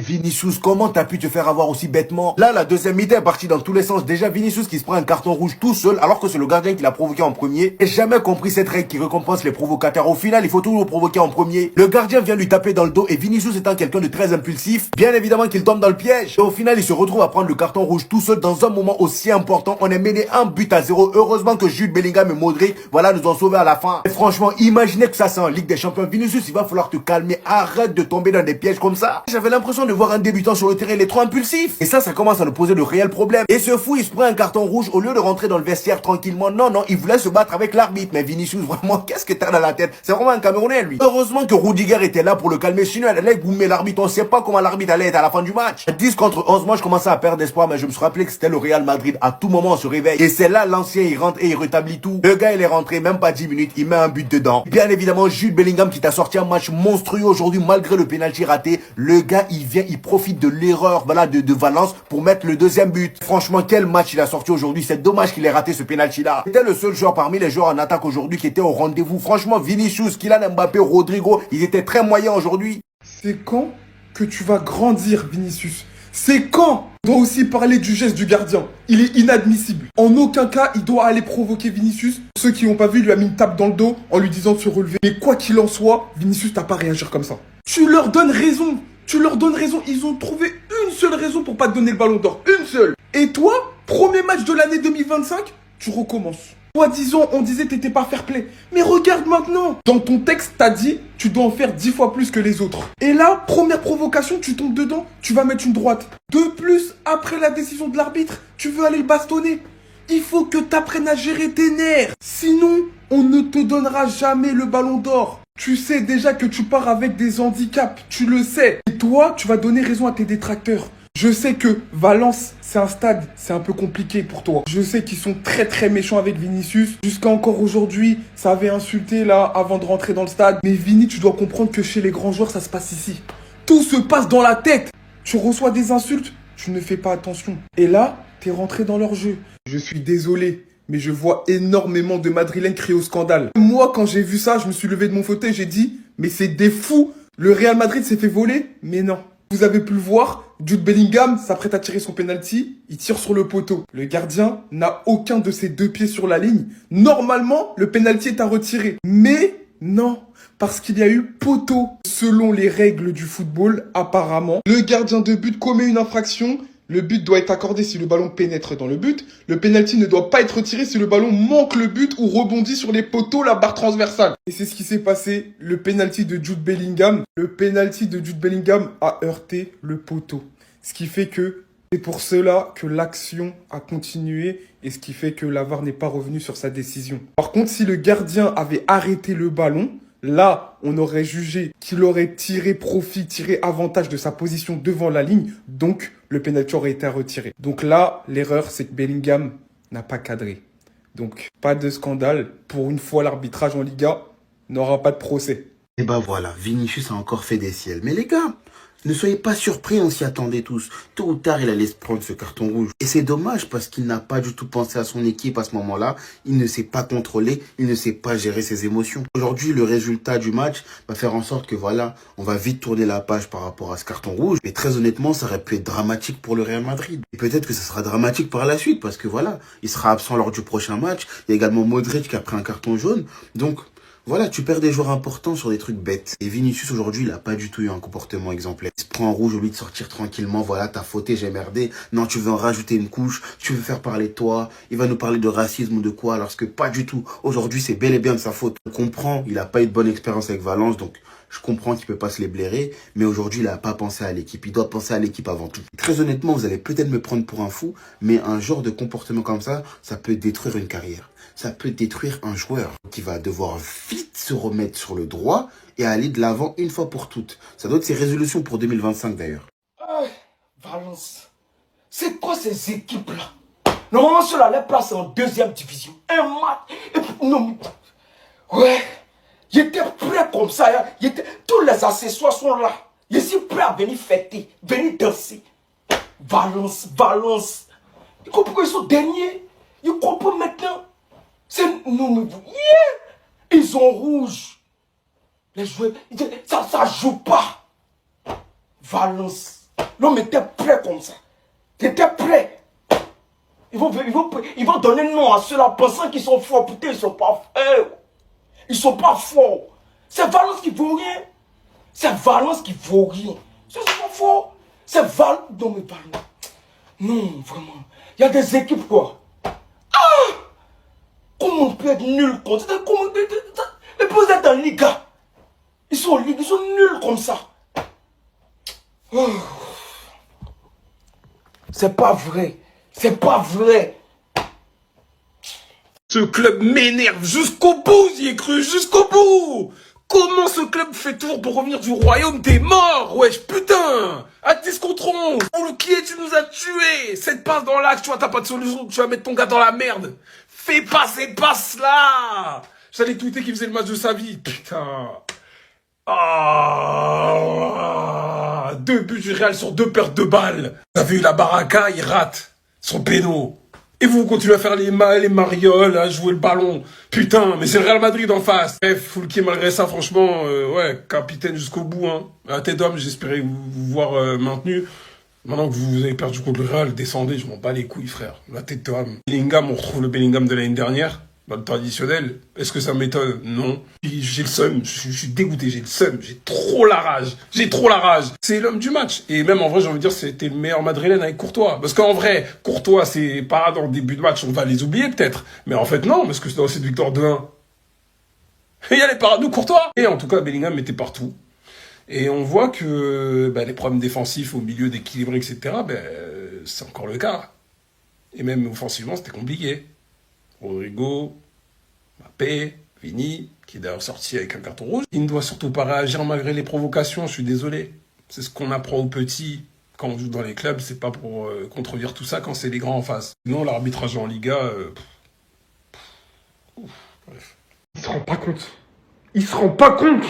Vinicius, comment t'as pu te faire avoir aussi bêtement? Là, la deuxième mi-temps est partie dans tous les sens. Déjà, Vinicius qui se prend un carton rouge tout seul, alors que c'est le gardien qui l'a provoqué en premier. J'ai jamais compris cette règle qui récompense les provocateurs. Au final, il faut toujours provoquer en premier. Le gardien vient lui taper dans le dos et Vinicius étant quelqu'un de très impulsif, bien évidemment qu'il tombe dans le piège. Et au final, il se retrouve à prendre le carton rouge tout seul dans un moment aussi important. On est mené 1-0. Heureusement que Jude Bellingham et Modric, voilà, nous ont sauvés à la fin. Et franchement, imaginez que ça c'est en Ligue des Champions. Vinicius, il va falloir te calmer. Arrête de tomber dans des pièges comme ça. J'avais l'impression de voir un débutant sur le terrain, il est trop impulsif. Et ça commence à nous poser de réels problèmes. Et ce fou, il se prend un carton rouge au lieu de rentrer dans le vestiaire tranquillement. Non, il voulait se battre avec l'arbitre. Mais Vinicius, vraiment, qu'est-ce que t'as dans la tête? C'est vraiment un Camerounais, lui. Heureusement que Rudiger était là pour le calmer. Sinon, elle allait goumer l'arbitre. On sait pas comment l'arbitre allait être à la fin du match. 10 contre 11, moi, je commençais à perdre espoir, mais je me suis rappelé que c'était le Real Madrid. À tout moment, on se réveille. Et c'est là, l'ancien, il rentre et il rétablit tout. Le gars, il est rentré, même pas 10 minutes, il met un but dedans. Bien évidemment, Jude Bellingham qui t'a sorti un match monstrueux aujourd'hui, malgré le pénalty raté. Le gars, il vient, il profite de l'erreur, voilà, de Valence pour mettre le deuxième but. Franchement, quel match il a sorti aujourd'hui. C'est dommage qu'il ait raté ce pénalty-là. C'était le seul joueur parmi les joueurs en attaque aujourd'hui qui était au rendez-vous. Franchement, Vinicius, Kylian Mbappé, Rodrigo, ils étaient très moyens aujourd'hui. C'est quand que tu vas grandir, Vinicius? C'est quand? On doit aussi parler du geste du gardien. Il est inadmissible. En aucun cas, il doit aller provoquer Vinicius. Ceux qui n'ont pas vu, il lui a mis une tape dans le dos en lui disant de se relever. Mais quoi qu'il en soit, Vinicius, t'as pas à réagir comme ça. Tu leur donnes raison. Tu leur donnes raison. Ils ont trouvé une seule raison pour pas te donner le ballon d'or. Une seule. Et toi, premier match de l'année 2025, tu recommences. Soi-disant, on disait que t'étais pas fair play. Mais regarde maintenant. Dans ton texte, t'as dit, tu dois en faire 10 fois plus que les autres. Et là, première provocation, tu tombes dedans, tu vas mettre une droite. De plus, après la décision de l'arbitre, tu veux aller le bastonner. Il faut que t'apprennes à gérer tes nerfs. Sinon, on ne te donnera jamais le ballon d'or. Tu sais déjà que tu pars avec des handicaps, tu le sais. Et toi, tu vas donner raison à tes détracteurs. Je sais que Valence, c'est un stade, c'est un peu compliqué pour toi. Je sais qu'ils sont très méchants avec Vinicius. Jusqu'à encore aujourd'hui, ça avait insulté là avant de rentrer dans le stade. Mais Vini, tu dois comprendre que chez les grands joueurs, ça se passe ici. Tout se passe dans la tête. Tu reçois des insultes, tu ne fais pas attention. Et là, t'es rentré dans leur jeu. Je suis désolé, mais je vois énormément de Madrilènes crier au scandale. Moi, quand j'ai vu ça, je me suis levé de mon fauteuil, j'ai dit, mais c'est des fous. Le Real Madrid s'est fait voler, mais non. Vous avez pu le voir, Jude Bellingham s'apprête à tirer son penalty, il tire sur le poteau. Le gardien n'a aucun de ses deux pieds sur la ligne. Normalement, le penalty est à retirer. Mais non, parce qu'il y a eu poteau. Selon les règles du football, apparemment, le gardien de but commet une infraction. Le but doit être accordé si le ballon pénètre dans le but. Le penalty ne doit pas être retiré si le ballon manque le but ou rebondit sur les poteaux, la barre transversale. Et c'est ce qui s'est passé. Le penalty de Jude Bellingham. Le penalty de Jude Bellingham a heurté le poteau. Ce qui fait que c'est pour cela que l'action a continué et ce qui fait que la VAR n'est pas revenu sur sa décision. Par contre, si le gardien avait arrêté le ballon, là, on aurait jugé qu'il aurait tiré profit, tiré avantage de sa position devant la ligne. Donc, le penalty aurait été retiré. Donc là, l'erreur, c'est que Bellingham n'a pas cadré. Donc, pas de scandale. Pour une fois, l'arbitrage en Liga n'aura pas de procès. Et bah voilà, Vinicius a encore fait des siels. Mais les gars, ne soyez pas surpris, on s'y attendait tous. Tôt ou tard, il allait se prendre ce carton rouge. Et c'est dommage parce qu'il n'a pas du tout pensé à son équipe à ce moment-là. Il ne s'est pas contrôlé, il ne sait pas gérer ses émotions. Aujourd'hui, le résultat du match va faire en sorte que voilà, on va vite tourner la page par rapport à ce carton rouge. Mais très honnêtement, ça aurait pu être dramatique pour le Real Madrid. Et peut-être que ça sera dramatique par la suite parce que voilà, il sera absent lors du prochain match. Il y a également Modric qui a pris un carton jaune. Donc, voilà, tu perds des joueurs importants sur des trucs bêtes. Et Vinicius, aujourd'hui, il a pas du tout eu un comportement exemplaire. Il se prend en rouge au lieu de sortir tranquillement. Voilà, t'as fauté, j'ai merdé. Non, tu veux en rajouter une couche. Tu veux faire parler de toi. Il va nous parler de racisme ou de quoi, alors que pas du tout. Aujourd'hui, c'est bel et bien de sa faute. On comprend, il a pas eu de bonne expérience avec Valence, donc je comprends qu'il peut pas se les blairer. Mais aujourd'hui, il a pas pensé à l'équipe. Il doit penser à l'équipe avant tout. Très honnêtement, vous allez peut-être me prendre pour un fou, mais un genre de comportement comme ça peut détruire une carrière. Ça peut détruire un joueur qui va devoir vite se remettre sur le droit et aller de l'avant une fois pour toutes. Ça doit être ses résolutions pour 2025 d'ailleurs. Valence, c'est quoi ces équipes-là? Normalement, ceux-là, les places en deuxième division. Un match. Et puis, non, ouais. J'étais prêt comme ça. Hein. Tous les accessoires sont là. Je suis prêt à venir fêter, venir danser. Valence. Ils comprennent qu'ils sont derniers. Ils comprennent maintenant. C'est nous. Yeah. Ils ont rouge. Les joueurs, ça joue pas. Valence. L'homme était prêt comme ça. Il était prêt. Ils vont donner nom à ceux-là pensant qu'ils sont forts. Putain, ils sont pas forts. Ils sont pas forts. C'est Valence qui vaut rien. C'est Valence qui vaut rien. C'est pas fort. C'est Valence. Non, mais Valence. Non, vraiment. Il y a des équipes, quoi. Ah! Comment on peut être nul comme ça? Les plus êtes en Liga. Ils sont en Ligue, ils sont nuls comme ça. Oh. C'est pas vrai. C'est pas vrai. Ce club m'énerve jusqu'au bout, j'y ai cru jusqu'au bout. Comment ce club fait tour pour revenir du royaume des morts? Wesh, putain. À 10 contre 11. Pour le qui est, tu nous as tués. Cette passe dans l'axe, tu vois, t'as pas de solution. Tu vas mettre ton gars dans la merde. Fais pas cette passe là. J'allais tweeter qu'il faisait le match de sa vie. Putain. Ah, 2 buts du Real sur 2 pertes de balles. Vous avez eu la baraka, il rate. Son péno. Et vous continuez à faire les marioles, à jouer le ballon. Putain, mais c'est le Real Madrid en face. Bref, Foulquier, malgré ça, franchement, ouais, capitaine jusqu'au bout. Hein. À tête d'homme, j'espérais vous voir maintenu. Maintenant que vous avez perdu contre le Real, descendez, je m'en bats les couilles, frère. La tête d'homme. Bellingham, on retrouve le Bellingham de l'année dernière. Dans le traditionnel. Est-ce que ça m'étonne? Non. J'ai le seum. Je suis dégoûté. J'ai le seum. J'ai trop la rage. J'ai trop la rage. C'est l'homme du match. Et même en vrai, j'ai envie de dire, c'était le meilleur madrilène avec Courtois. Parce qu'en vrai, Courtois, c'est pas dans le début de match. On va les oublier peut-être. Mais en fait, non. Parce que dans cette victoire de 1, il y a les parades de Courtois. Et en tout cas, Bellingham était partout. Et on voit que les problèmes défensifs au milieu d'équilibre, etc., c'est encore le cas. Et même offensivement, c'était compliqué. Rodrigo, Mbappé, Vini, qui est d'ailleurs sorti avec un carton rouge. Il ne doit surtout pas réagir malgré les provocations, je suis désolé. C'est ce qu'on apprend aux petits quand on joue dans les clubs, c'est pas pour contredire tout ça quand c'est les grands en face. Sinon, l'arbitrage en Liga... bref. Il se rend pas compte. Il se rend pas compte.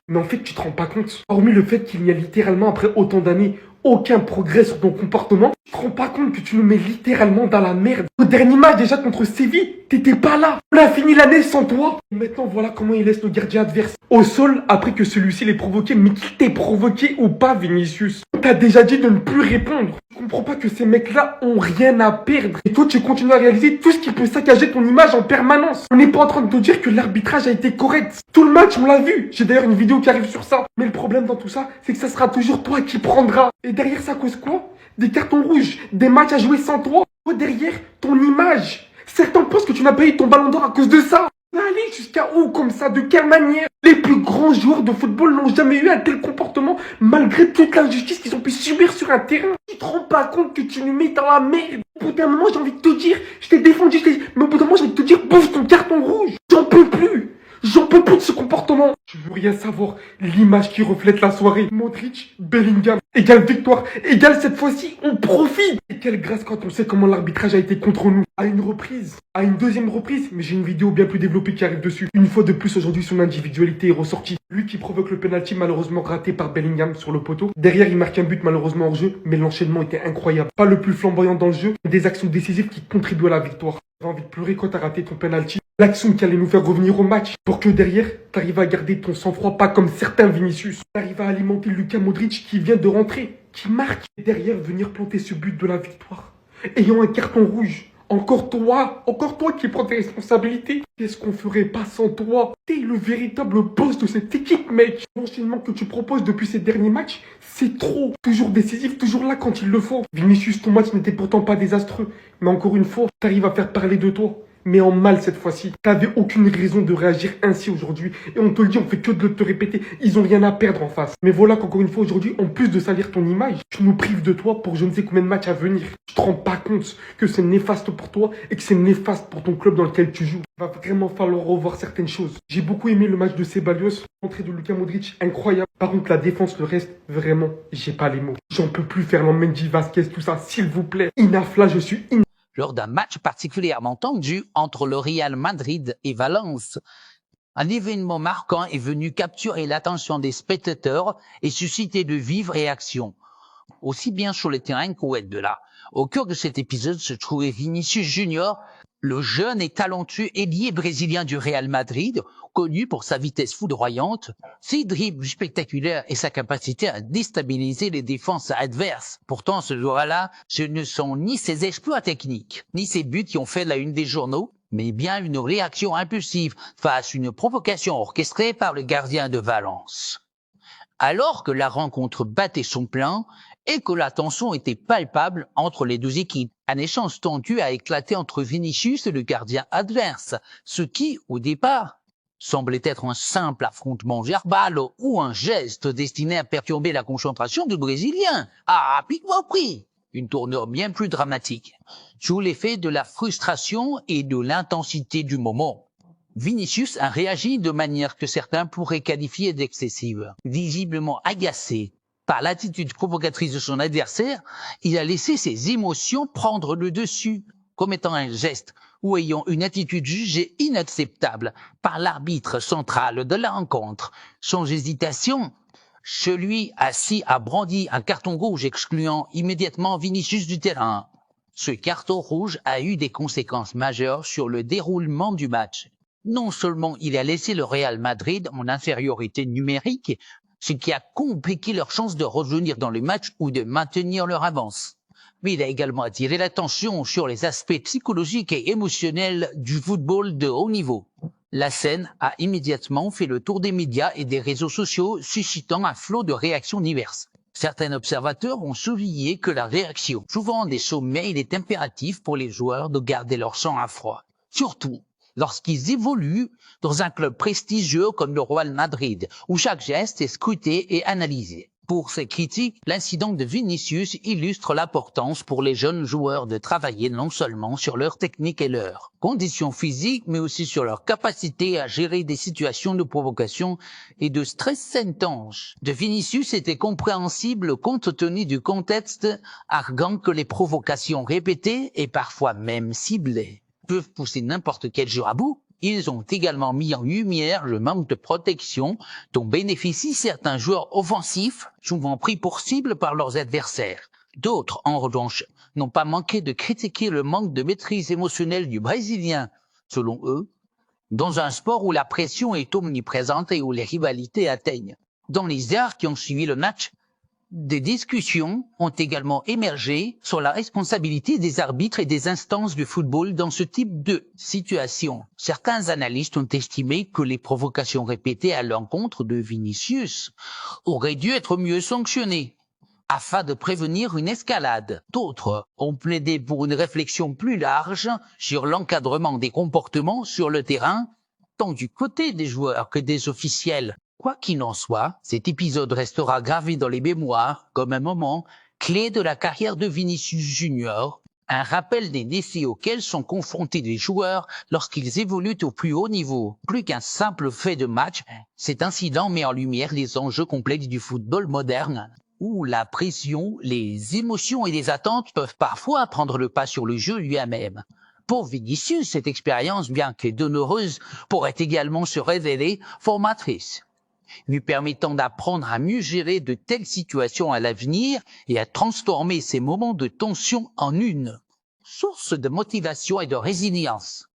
Mais en fait, tu te rends pas compte. Hormis le fait qu'il n'y a littéralement, après autant d'années, aucun progrès sur ton comportement, tu te rends pas compte que tu nous mets littéralement dans la merde. Au dernier match déjà contre Séville, t'étais pas là. On a fini l'année sans toi. Et maintenant, voilà comment il laisse le gardien adverse au sol après que celui-ci l'ait provoqué. Mais qu'il t'ait provoqué ou pas, Vinicius? On t'a déjà dit de ne plus répondre. Je comprends pas que ces mecs-là ont rien à perdre. Et toi, tu continues à réaliser tout ce qui peut saccager ton image en permanence. On n'est pas en train de te dire que l'arbitrage a été correct. Tout le match, on l'a vu. J'ai d'ailleurs une vidéo qui arrive sur ça. Mais le problème dans tout ça, c'est que ça sera toujours toi qui prendras. Et derrière ça cause quoi? Des cartons rouges, des matchs à jouer sans toi. Toi derrière, ton image. Certains pensent que tu n'as pas eu ton ballon d'or à cause de ça. Mais aller jusqu'à où comme ça? De quelle manière? Les plus grands joueurs de football n'ont jamais eu un tel comportement malgré toute l'injustice qu'ils ont pu subir sur un terrain. Tu te rends pas compte que tu nous mets dans la merde? Au bout d'un moment, j'ai envie de te dire, je t'ai défendu, mais au bout d'un moment, j'ai envie de te dire, bouffe ton carton rouge. J'en peux plus. J'en peux plus de ce comportement. Je veux rien savoir. L'image qui reflète la soirée. Modric, Bellingham, égale victoire, égale cette fois-ci, on profite. Et quelle grâce quand on sait comment l'arbitrage a été contre nous. À une reprise, à une deuxième reprise, mais j'ai une vidéo bien plus développée qui arrive dessus. Une fois de plus aujourd'hui, son individualité est ressortie. Lui qui provoque le penalty malheureusement raté par Bellingham sur le poteau. Derrière, il marque un but malheureusement hors jeu, mais l'enchaînement était incroyable. Pas le plus flamboyant dans le jeu, mais des actions décisives qui contribuent à la victoire. J'ai envie de pleurer quand t'as raté ton penalty. L'action qui allait nous faire revenir au match. Pour que derrière, t'arrives à garder ton sang-froid, pas comme certains Vinicius. T'arrives à alimenter Luka Modric qui vient de rentrer, qui marque. Et derrière, venir planter ce but de la victoire. Ayant un carton rouge. Encore toi qui prends tes responsabilités. Qu'est-ce qu'on ferait pas sans toi? T'es le véritable boss de cette équipe, mec. L'enchaînement que tu proposes depuis ces derniers matchs, c'est trop. Toujours décisif, toujours là quand il le faut. Vinicius, ton match n'était pourtant pas désastreux. Mais encore une fois, t'arrives à faire parler de toi. Mais en mal cette fois-ci. T'avais aucune raison de réagir ainsi aujourd'hui. Et on te le dit, on fait que de te répéter. Ils ont rien à perdre en face. Mais voilà qu'encore une fois aujourd'hui, en plus de salir ton image, tu nous prives de toi pour je ne sais combien de matchs à venir. Tu te rends pas compte que c'est néfaste pour toi et que c'est néfaste pour ton club dans lequel tu joues. Il va vraiment falloir revoir certaines choses. J'ai beaucoup aimé le match de Ceballos. L'entrée de Luka Modric, incroyable. Par contre, la défense, le reste, vraiment, j'ai pas les mots. J'en peux plus faire Mendy, Vasquez, tout ça, s'il vous plaît. Inaf, là, je suis lors d'un match particulièrement tendu entre le Real Madrid et Valence. Un événement marquant est venu capturer l'attention des spectateurs et susciter de vives réactions, aussi bien sur le terrain qu'au-delà. Au cœur de cet épisode se trouvait Vinicius Junior, Le jeune et talentueux ailier brésilien du Real Madrid, connu pour sa vitesse foudroyante, ses dribbles spectaculaires et sa capacité à déstabiliser les défenses adverses. Pourtant, ce joueur-là, ce ne sont ni ses exploits techniques, ni ses buts qui ont fait la une des journaux, mais bien une réaction impulsive face à une provocation orchestrée par le gardien de Valence. Alors que la rencontre battait son plein et que la tension était palpable entre les deux équipes, un échange tendu a éclaté entre Vinicius et le gardien adverse, ce qui, au départ, semblait être un simple affrontement verbal ou un geste destiné à perturber la concentration du Brésilien, a rapidement pris une tournure bien plus dramatique, sous l'effet de la frustration et de l'intensité du moment. Vinicius a réagi de manière que certains pourraient qualifier d'excessive. Visiblement agacé par l'attitude provocatrice de son adversaire, il a laissé ses émotions prendre le dessus, commettant un geste ou ayant une attitude jugée inacceptable par l'arbitre central de la rencontre. Sans hésitation, celui-ci a brandi un carton rouge excluant immédiatement Vinicius du terrain. Ce carton rouge a eu des conséquences majeures sur le déroulement du match. Non seulement il a laissé le Real Madrid en infériorité numérique, ce qui a compliqué leur chance de revenir dans le match ou de maintenir leur avance, mais il a également attiré l'attention sur les aspects psychologiques et émotionnels du football de haut niveau. La scène a immédiatement fait le tour des médias et des réseaux sociaux, suscitant un flot de réactions diverses. Certains observateurs ont souligné que la réaction, souvent des sommets, il est impératif pour les joueurs de garder leur sang à froid. Surtout lorsqu'ils évoluent dans un club prestigieux comme le Real Madrid, où chaque geste est scruté et analysé. Pour ces critiques, l'incident de Vinicius illustre l'importance pour les jeunes joueurs de travailler non seulement sur leur technique et leurs conditions physiques, mais aussi sur leur capacité à gérer des situations de provocation et de stress intense. De Vinicius était compréhensible compte tenu du contexte, arguant que les provocations répétées et parfois même ciblées peuvent pousser n'importe quel joueur à bout. Ils ont également mis en lumière le manque de protection dont bénéficient certains joueurs offensifs, souvent pris pour cible par leurs adversaires. D'autres, en revanche, n'ont pas manqué de critiquer le manque de maîtrise émotionnelle du Brésilien. Selon eux, dans un sport où la pression est omniprésente et où les rivalités atteignent. Dans les heures qui ont suivi le match, des discussions ont également émergé sur la responsabilité des arbitres et des instances du football dans ce type de situation. Certains analystes ont estimé que les provocations répétées à l'encontre de Vinicius auraient dû être mieux sanctionnées, afin de prévenir une escalade. D'autres ont plaidé pour une réflexion plus large sur l'encadrement des comportements sur le terrain, tant du côté des joueurs que des officiels. Quoi qu'il en soit, cet épisode restera gravé dans les mémoires comme un moment clé de la carrière de Vinicius Junior, un rappel des défis auxquels sont confrontés les joueurs lorsqu'ils évoluent au plus haut niveau. Plus qu'un simple fait de match, cet incident met en lumière les enjeux complexes du football moderne, où la pression, les émotions et les attentes peuvent parfois prendre le pas sur le jeu lui-même. Pour Vinicius, cette expérience, bien que douloureuse, pourrait également se révéler formatrice, lui permettant d'apprendre à mieux gérer de telles situations à l'avenir et à transformer ces moments de tension en une source de motivation et de résilience.